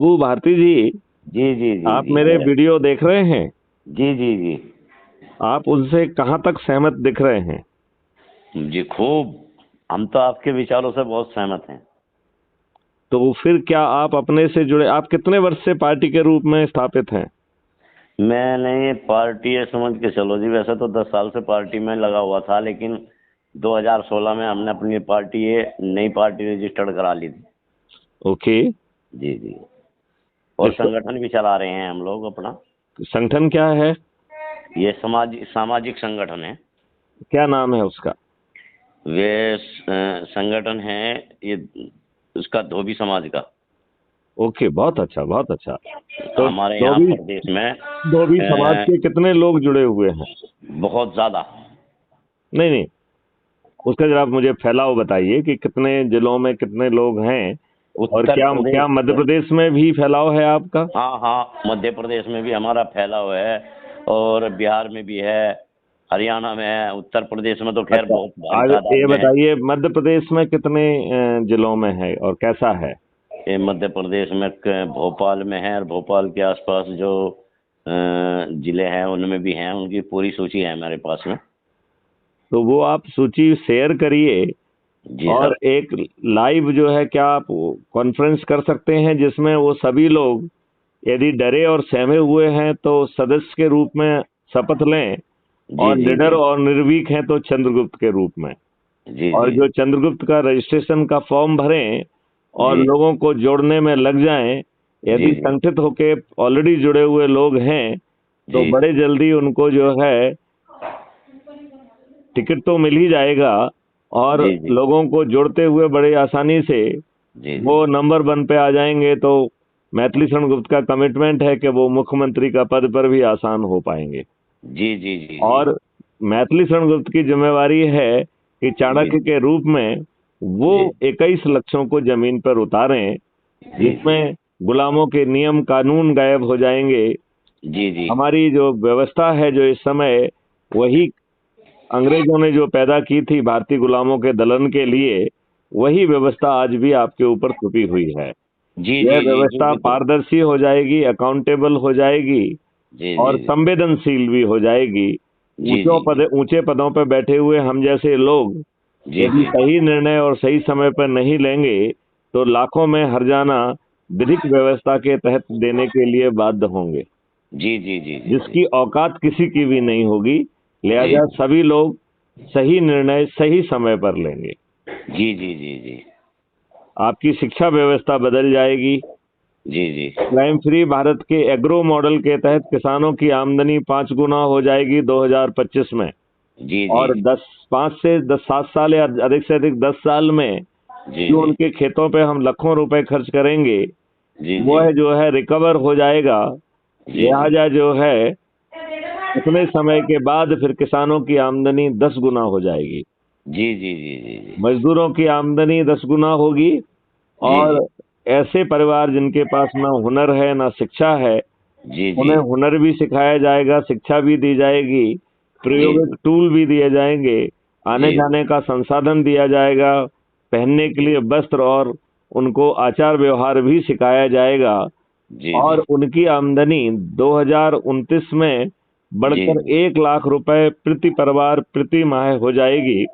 वो भारती जी, जी जी जी आप जी मेरे वीडियो देख रहे हैं? जी जी जी आप उनसे कहाँ तक सहमत दिख रहे हैं? जी खूब। हम तो आपके विचारों से बहुत सहमत हैं। तो फिर क्या आप अपने से जुड़े, आप कितने वर्ष से पार्टी के रूप में स्थापित हैं? मैंने पार्टी ये समझ के चलो जी, वैसे तो 10 साल से पार्टी में लगा हुआ था, लेकिन 2016 में हमने अपनी पार्टी, ये नई पार्टी रजिस्टर्ड करा ली थी। ओके। जी जी। और इस संगठन भी चला रहे हैं हम लोग अपना। संगठन क्या है? ये सामाजिक संगठन है। क्या नाम है उसका? वे संगठन है ये, उसका धोबी समाज का। ओके, बहुत अच्छा, बहुत अच्छा। तो हमारे यहाँ धोबी प्रदेश में धोबी समाज के कितने लोग जुड़े हुए हैं? बहुत ज्यादा। नहीं नहीं, उसका जरा आप मुझे फैलाव बताइए कि कितने जिलों में कितने लोग हैं। और उत्तर क्या क्या मध्य प्रदेश, प्रदेश में भी फैलाव है आपका? हाँ हाँ, मध्य प्रदेश में भी हमारा फैला हुआ है, और बिहार में भी है, हरियाणा में है, उत्तर प्रदेश में तो खैर अच्छा, बहुत भारी आज तादाद ये में है। बताइए मध्य प्रदेश में कितने जिलों में है और कैसा है? ये मध्य प्रदेश में भोपाल में है, और भोपाल के आसपास जो जिले हैं उनमें भी हैं, उनकी पूरी सूची है हमारे पास में। तो वो आप सूची शेयर करिए। जी और सर। एक लाइव जो है, क्या आप कॉन्फ्रेंस कर सकते हैं जिसमें वो सभी लोग यदि डरे और सहमे हुए हैं तो सदस्य के रूप में शपथ लें, जी और जी निडर जी और निर्भीक हैं तो चंद्रगुप्त के रूप में। जी और जी जो चंद्रगुप्त का रजिस्ट्रेशन का फॉर्म भरें और जी लोगों को जोड़ने में लग जाएं। जी यदि जी संगठित होके ऑलरेडी जुड़े हुए लोग हैं तो जी बड़े जल्दी उनको जो है टिकट तो मिल ही जाएगा। और जी जी लोगों को जोड़ते हुए बड़े आसानी से जी जी वो नंबर 1 पे आ जाएंगे। तो मैथिली शरण गुप्त का कमिटमेंट है कि वो मुख्यमंत्री का पद पर भी आसान हो पाएंगे। जी जी जी जी और मैथिली शरण गुप्त की जिम्मेवारी है कि जी चाणक्य के रूप में वो जी 21 लक्ष्यों को जमीन पर उतारें, जी जी जिसमें गुलामों के नियम कानून गायब हो जाएंगे। जी जी हमारी जो व्यवस्था है जो इस समय, वही अंग्रेजों ने जो पैदा की थी भारतीय गुलामों के दलन के लिए, वही व्यवस्था आज भी आपके ऊपर थुपी हुई है। जी यह जी जी जी व्यवस्था बिल्कुल। पारदर्शी हो जाएगी, अकाउंटेबल हो जाएगी जी और जी संवेदनशील भी हो जाएगी। जी जी जी ऊंचे पदों पर बैठे हुए हम जैसे लोग जी यदि जी सही निर्णय और सही समय पर नहीं लेंगे तो लाखों में हर्जाना विधिक व्यवस्था के तहत देने के लिए बाध्य होंगे, जी जी जी जी जी जिसकी औकात किसी की भी नहीं होगी। जी लिहाजा सभी लोग सही निर्णय सही समय पर लेंगे। जी जी जी जी आपकी शिक्षा व्यवस्था बदल जाएगी। जी जी क्राइम फ्री भारत के एग्रो मॉडल के तहत किसानों की आमदनी 5 गुना हो जाएगी 2025 में। जी और जी 7 साल या अधिक से अधिक 10 साल में जी जो जी उनके खेतों पे हम लाखों रुपए खर्च करेंगे, जी जी वह जो है रिकवर हो जाएगा। जी जी लिहाजा जो है उतने समय के बाद फिर किसानों की आमदनी 10 गुना हो जाएगी, जी जी जी जी जी मजदूरों की आमदनी 10 गुना होगी। जी और जी ऐसे परिवार जिनके पास ना हुनर है ना शिक्षा है, जी जी उन्हें हुनर भी सिखाया जाएगा, शिक्षा भी दी जाएगी, जी प्रायोगिक टूल भी दिए जाएंगे, आने जी जाने का संसाधन दिया जाएगा, पहनने के लिए वस्त्र और उनको आचार व्यवहार भी सिखाया जाएगा। जी जी और उनकी आमदनी 2029 में जी बढ़कर 1 लाख रुपए प्रति परिवार प्रति माह हो जाएगी।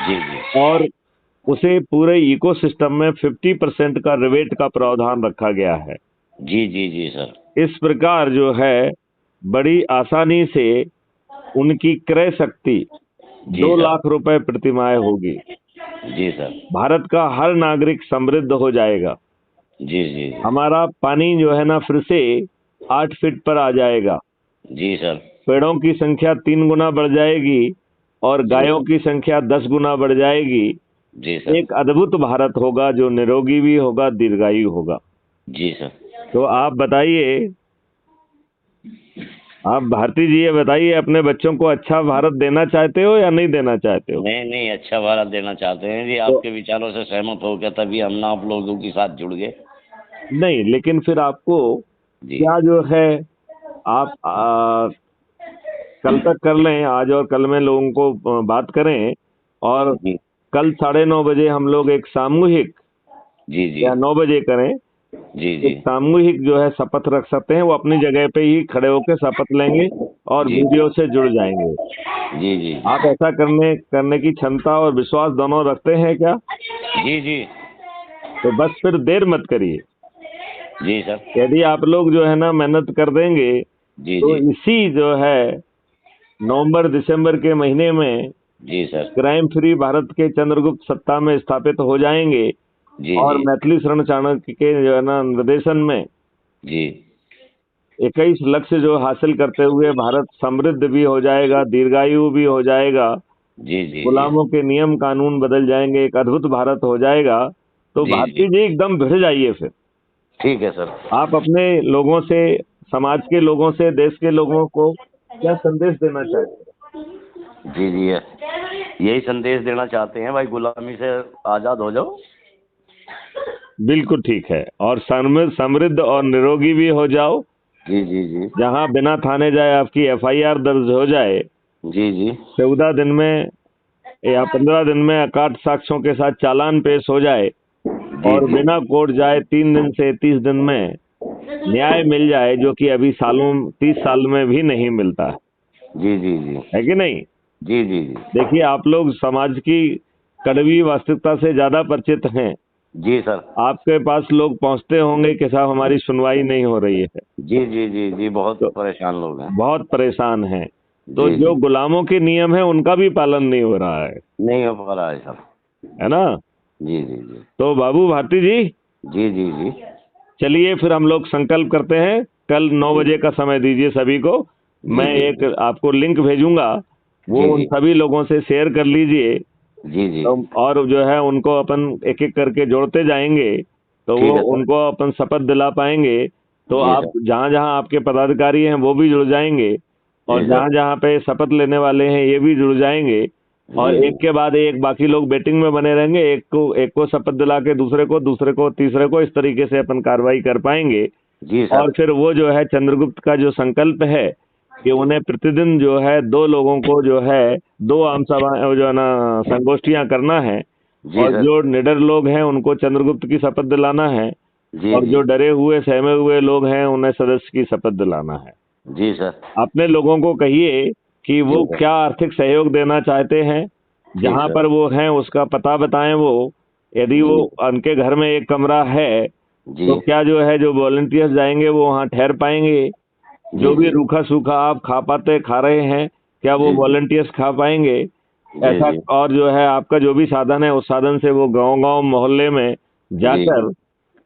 जी जी और उसे पूरे इकोसिस्टम में 50% का रिबेट का प्रावधान रखा गया है। जी जी जी सर। इस प्रकार जो है बड़ी आसानी से उनकी क्रय शक्ति जी 2 लाख रुपए प्रति माह होगी। जी सर। भारत का हर नागरिक समृद्ध हो जाएगा। जी जी हमारा पानी जो है ना फिर से 8 फीट पर आ जाएगा। जी सर। पेड़ों की संख्या 3 गुना बढ़ जाएगी और जी गायों की संख्या 10 गुना बढ़ जाएगी। जी सर। एक अद्भुत भारत होगा जो निरोगी भी होगा, दीर्घायु होगा। जी सर। तो आप बताइए, आप भारती जी ये बताइए, अपने बच्चों को अच्छा भारत देना चाहते हो या नहीं देना चाहते हो? नहीं नहीं, अच्छा भारत देना चाहते हैं जी, तो आपके विचारों से सहमत हो गया तभी हम ना आप लोगों के साथ जुड़ गए। नहीं, लेकिन फिर आपको जी क्या जो है, आप कल तक कर लें, आज और कल में लोगों को बात करें। और जी कल 9:30 बजे हम लोग एक सामूहिक, जी जी या 9 बजे करें, जी जी एक सामूहिक जो है शपथ रख सकते हैं, वो अपनी जगह पे ही खड़े होकर शपथ लेंगे और जी वीडियो से जुड़ जाएंगे। जी जी आप ऐसा करने की क्षमता और विश्वास दोनों रखते हैं क्या? जी जी तो बस फिर देर मत करिए। जी सर। यदि आप लोग जो है ना मेहनत कर देंगे जी तो जी इसी जो है नवंबर दिसंबर के महीने में जी सर। क्राइम फ्री भारत के चंद्रगुप्त सत्ता में स्थापित हो जाएंगे जी और जी मैथिली शरण चाणक्य के जो है ना निर्देशन में जी 21 लक्ष्य जो हासिल करते हुए भारत समृद्ध भी हो जाएगा, दीर्घायु भी हो जाएगा, जी जी जी गुलामों के नियम कानून बदल जाएंगे, एक अद्भुत भारत हो जाएगा। तो जी जी भारती जी एकदम भिड़ जाइए फिर। ठीक है सर। आप अपने लोगों से, समाज के लोगों से, देश के लोगों को क्या संदेश देना चाहते जी जी यही संदेश देना चाहते हैं भाई, गुलामी से आज़ाद हो जाओ। हैं? बिल्कुल ठीक है। और समृद्ध और निरोगी भी हो जाओ। जी जी जी जहां बिना थाने जाए आपकी FIR दर्ज हो जाए, जी जी 14 दिन में या 15 दिन में अकाट साक्ष्यों के साथ चालान पेश हो जाए जी और जी बिना कोर्ट जाए 3 दिन से 30 दिन में न्याय मिल जाए, जो कि अभी 30 साल में भी नहीं मिलता जी जी जी है कि नहीं? जी जी जी देखिए, आप लोग समाज की कड़वी वास्तविकता से ज्यादा परिचित हैं। जी सर। आपके पास लोग पहुंचते होंगे कि साहब हमारी सुनवाई नहीं हो रही है, जी जी जी जी बहुत तो परेशान लोग हैं। बहुत परेशान हैं। तो जी जो जी गुलामों के नियम है उनका भी पालन नहीं हो रहा नहीं हो पा रहा है सर। है ना? जी जी जी तो बाबू भारती जी, जी जी जी चलिए फिर हम लोग संकल्प करते हैं। कल 9 बजे का समय दीजिए सभी को। मैं जी एक आपको लिंक भेजूंगा, वो जी उन जी सभी लोगों से शेयर कर लीजिए। जी जी और जो है उनको अपन एक एक करके जोड़ते जाएंगे, तो वो ठीक है सर। उनको अपन शपथ दिला पाएंगे। तो जी आप सर। जहाँ जहाँ आपके पदाधिकारी हैं वो भी जुड़ जाएंगे, और जी जहाँ सर। जहाँ पे शपथ लेने वाले हैं ये भी जुड़ जाएंगे। और जी जी एक के बाद एक बाकी लोग बेटिंग में बने रहेंगे, एक को शपथ दिला के दूसरे को तीसरे को, इस तरीके से अपन कार्रवाई कर पाएंगे। जी और सर। फिर वो जो है चंद्रगुप्त का जो संकल्प है कि उन्हें प्रतिदिन जो है 2 लोगों को जो है 2 आम सभा जो है ना संगोष्ठियां करना है, जी और सर। जो निडर लोग हैं उनको चंद्रगुप्त की शपथ दिलाना है, जी और जी जो डरे हुए सहमे हुए लोग हैं उन्हें सदस्य की शपथ दिलाना है। जी सर। अपने लोगों को कहिए कि जी वो सर। क्या आर्थिक सहयोग देना चाहते हैं, ठीक जहां सर। पर वो हैं उसका पता बताएं। वो यदि वो जी उनके घर में एक कमरा है जी तो क्या जो है जो वॉलंटियर्स जाएंगे वो वहाँ ठहर पाएंगे? जी जो भी जी रूखा सूखा आप खा रहे हैं, क्या वो जी जी वॉलंटियर्स खा पाएंगे? जी ऐसा। जी और जो है आपका जो भी साधन है उस साधन से वो गांव गांव मोहल्ले में जी जाकर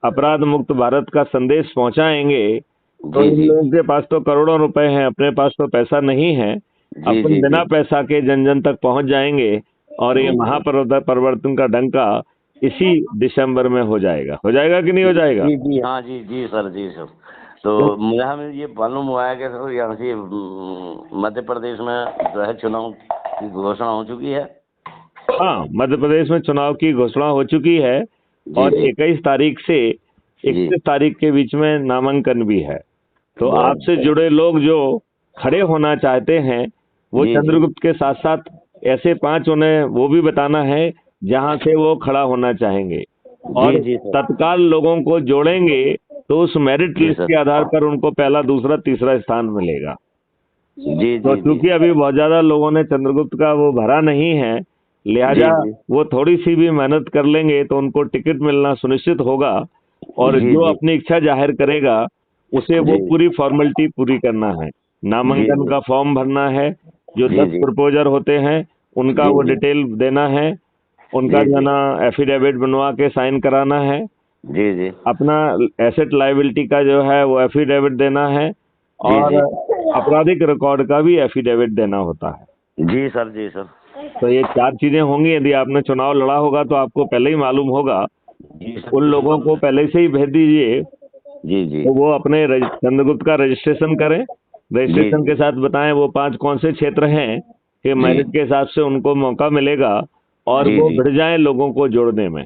अपराध मुक्त भारत का संदेश पहुंचाएंगे। तो जी इन जी लोगों के पास तो करोड़ों रुपए हैं, अपने पास तो पैसा नहीं है। जी अपन जी बिना जी पैसा के जन जन तक पहुंच जाएंगे, और ये जी महापरिवर्तन का डंका इसी दिसंबर में हो जाएगा कि नहीं हो जाएगा? जी जी हाँ जी जी सर। जी सर। तो तो मुझे हमें ये मालूम हुआ है कि सर यहाँ से मध्य प्रदेश में जो है चुनाव की घोषणा हो चुकी है। हाँ, मध्य प्रदेश में चुनाव की घोषणा हो चुकी है, जी और जी 21 तारीख से जी 31 तारीख के बीच में नामांकन भी है। तो बहुत। आपसे जुड़े लोग जो खड़े होना चाहते हैं, वो जी जी चंद्रगुप्त के साथ साथ ऐसे 5 उन्हें वो भी बताना है जहां से वो खड़ा होना चाहेंगे, जी और जी सर। तत्काल लोगों को जोड़ेंगे तो उस मेरिट जी लिस्ट सर। के आधार पर उनको पहला, दूसरा, तीसरा स्थान मिलेगा। जी तो जी जी चूंकि अभी बहुत ज्यादा लोगों ने चंद्रगुप्त का वो भरा नहीं है, लिहाजा जी जी वो थोड़ी सी भी मेहनत कर लेंगे तो उनको टिकट मिलना सुनिश्चित होगा। और जी जो जी अपनी इच्छा जाहिर करेगा उसे वो जी पूरी फॉर्मेलिटी पूरी करना है। जी नामांकन जी का फॉर्म भरना है, जो जी 10 जी प्रपोजर होते हैं उनका जी वो जी डिटेल देना है, उनका जी जो है जी ना एफिडेविट बनवा के साइन कराना है, जी जी अपना एसेट लायबिलिटी का जो है वो एफिडेविट देना है, जी और जी आपराधिक रिकॉर्ड का भी एफिडेविट देना होता है। जी सर। जी सर। तो ये 4 चीजें होंगी। यदि आपने चुनाव लड़ा होगा तो आपको पहले ही मालूम होगा। जी सर। उन लोगों को पहले से ही भेज दीजिए, जी जी तो वो अपने चंद्रगुप्त का रजिस्ट्रेशन करें। जी रजिस्ट्रेशन जी के साथ बताएं वो 5 कौन से क्षेत्र हैं कि जी मेरिट के हिसाब से उनको मौका मिलेगा, और जी वो जी बढ़ जाएं लोगों को जोड़ने में।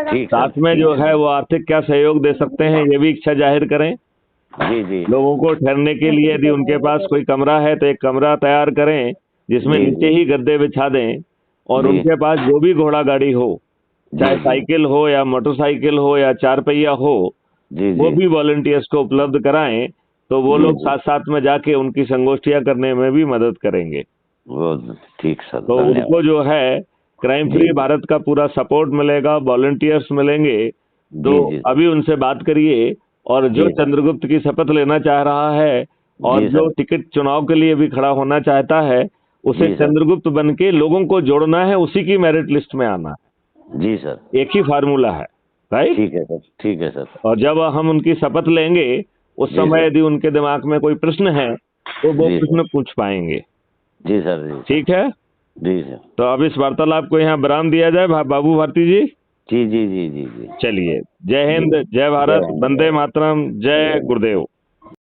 ठीक सर। साथ में जो है वो आर्थिक क्या सहयोग दे सकते हैं ये भी इच्छा जाहिर करें। जी जी लोगों को ठहरने के लिए यदि उनके पास कोई कमरा है तो एक कमरा तैयार करें जिसमें जी नीचे जी ही गद्दे बिछा दें, और जी उनके पास जो भी घोड़ा गाड़ी हो, चाहे जी जी साइकिल हो या मोटरसाइकिल हो या 4 पहिया हो, जी वो जी भी वॉलंटियर्स को उपलब्ध कराएं, तो वो जी लोग जी साथ साथ में जाके उनकी संगोष्ठियां करने में भी मदद करेंगे। वो ठीक सर, तो उनको धन्यवाद। जो है क्राइम जी फ्री भारत का पूरा सपोर्ट मिलेगा, वॉलंटियर्स मिलेंगे। तो जी जी सर। अभी उनसे बात करिए, और जो जी सर। चंद्रगुप्त की शपथ लेना चाह रहा है और जी जो सर। टिकट चुनाव के लिए भी खड़ा होना चाहता है, उसे जी सर। चंद्रगुप्त बन के लोगों को जोड़ना है, उसी की मेरिट लिस्ट में आना जी सर। है। एक ही फार्मूला है, राइट। ठीक है सर, ठीक है सर। और जब हम उनकी शपथ लेंगे, उस जी समय सर। यदि उनके दिमाग में कोई प्रश्न है तो वो जी सर। प्रश्न पूछ पाएंगे। जी सर। जी सर। ठीक है, जी सर। तो अब इस वार्तालाप को यहाँ विराम दिया जाए। बाबू भारती जी, जी जी जी जी जी। चलिए, जय जी हिंद, जय जय भारत, हिंद, वंदे मातरम, जय जय हिंद। गुरुदेव।